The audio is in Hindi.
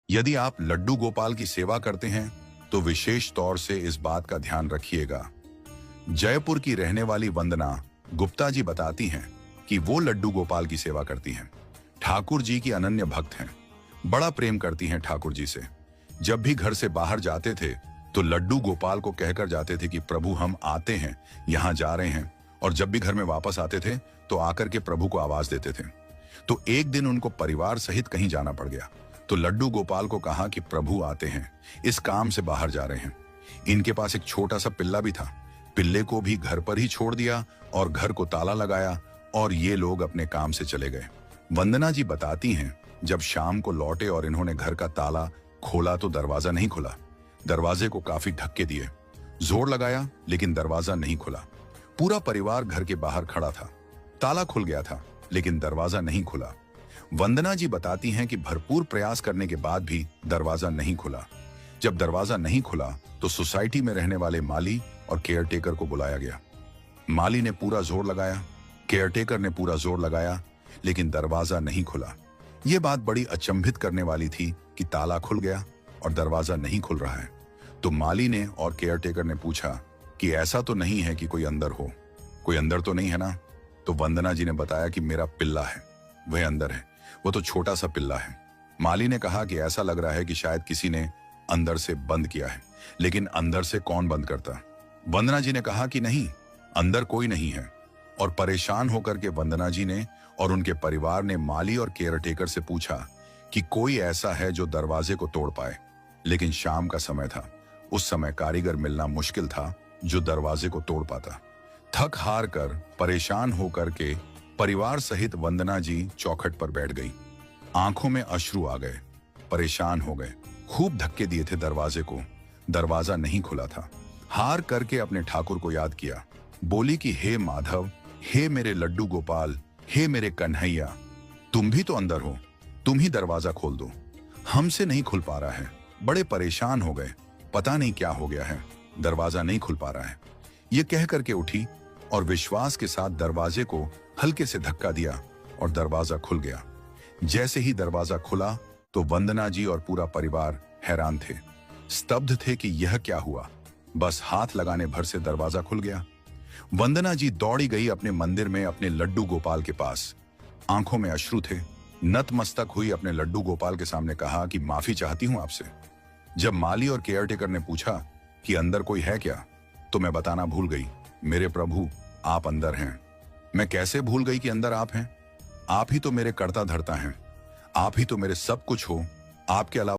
यदि आप लड्डू गोपाल की सेवा करते हैं तो विशेष तौर से इस बात का ध्यान रखिएगा। जयपुर की रहने वाली वंदना गुप्ता जी बताती हैं कि वो लड्डू गोपाल की सेवा करती हैं। ठाकुर जी की अनन्य भक्त हैं, बड़ा प्रेम करती हैं ठाकुर जी से। जब भी घर से बाहर जाते थे तो लड्डू गोपाल को कहकर जाते थे कि प्रभु हम आते हैं, यहाँ जा रहे हैं। और जब भी घर में वापस आते थे तो आकर के प्रभु को आवाज देते थे। तो एक दिन उनको परिवार सहित कहीं जाना पड़ गया तो लड्डू गोपाल को कहा कि प्रभु आते हैं, इस काम से बाहर जा रहे हैं। इनके पास एक छोटा सा पिल्ला भी था। पिल्ले को भी घर पर ही छोड़ दिया और घर को ताला लगाया और ये लोग अपने काम से चले गए। वंदना जी बताती हैं, जब शाम को लौटे और इन्होंने घर का ताला खोला तो दरवाजा नहीं खुला। दरवाजे को काफी धक्के दिए, जोर लगाया, लेकिन दरवाजा नहीं खुला। पूरा परिवार घर के बाहर खड़ा था। ताला खुल गया था लेकिन दरवाजा नहीं खुला। वंदना जी बताती हैं कि भरपूर प्रयास करने के बाद भी दरवाजा नहीं खुला। जब दरवाजा नहीं खुला तो सोसाइटी में रहने वाले माली और केयरटेकर को बुलाया गया। माली ने पूरा जोर लगाया, केयरटेकर ने पूरा जोर लगाया, लेकिन दरवाजा नहीं खुला। यह बात बड़ी अचंभित करने वाली थी कि ताला खुल गया और दरवाजा नहीं खुल रहा है। तो माली ने और केयरटेकर ने पूछा कि ऐसा तो नहीं है कि कोई अंदर हो, कोई अंदर तो नहीं है ना? तो वंदना जी ने बताया कि मेरा पिल्ला है, वह अंदर है, वो तो छोटा सा पिल्ला है। माली ने कहा कि ऐसा लग रहा है कि शायद किसी ने अंदर से बंद किया है, लेकिन अंदर से कौन बंद करता? वंदना जी ने कहा कि नहीं, अंदर कोई नहीं है। और परेशान होकर के वंदना जी ने और उनके परिवार ने माली और केयरटेकर से पूछा कि कोई ऐसा है जो दरवाजे को तोड़ पाए। लेकिन शाम का समय था, उस समय कारीगर मिलना मुश्किल था जो दरवाजे को तोड़ पाता। थक हार कर, परेशान होकर के परिवार सहित वंदना जी चौखट पर बैठ गई। आंखों में अश्रु आ गए, परेशान हो गए, खूब धक्के दिए थे दरवाजे को, दरवाजा नहीं खुला था। हार करके अपने ठाकुर को याद किया, बोली कि हे माधव, हे मेरे लड्डू गोपाल, हे मेरे कन्हैया, तुम भी तो अंदर हो, तुम ही दरवाजा खोल दो, हमसे नहीं खुल पा रहा है। बड़े परेशान हो गए, पता नहीं क्या हो गया है, दरवाजा नहीं खुल पा रहा है। ये कह करके उठी और विश्वास के साथ दरवाजे को हल्के से धक्का दिया और दरवाजा खुल गया। जैसे ही दरवाजा खुला तो वंदना जी और पूरा परिवार हैरान थे, स्तब्ध थे कि यह क्या हुआ। बस हाथ लगाने भर से दरवाजा खुल गया। वंदना जी दौड़ी गई अपने मंदिर में अपने लड्डू गोपाल के पास। आंखों में अश्रु थे, नतमस्तक हुई अपने लड्डू गोपाल के सामने कहा कि माफी चाहती हूं आपसे। जब माली और केयरटेकर ने पूछा कि अंदर कोई है क्या, तो मैं बताना भूल गई, मेरे प्रभु आप अंदर हैं। मैं कैसे भूल गई कि अंदर आप हैं? आप ही तो मेरे कर्ता धर्ता हैं, आप ही तो मेरे सब कुछ हो, आपके अलावा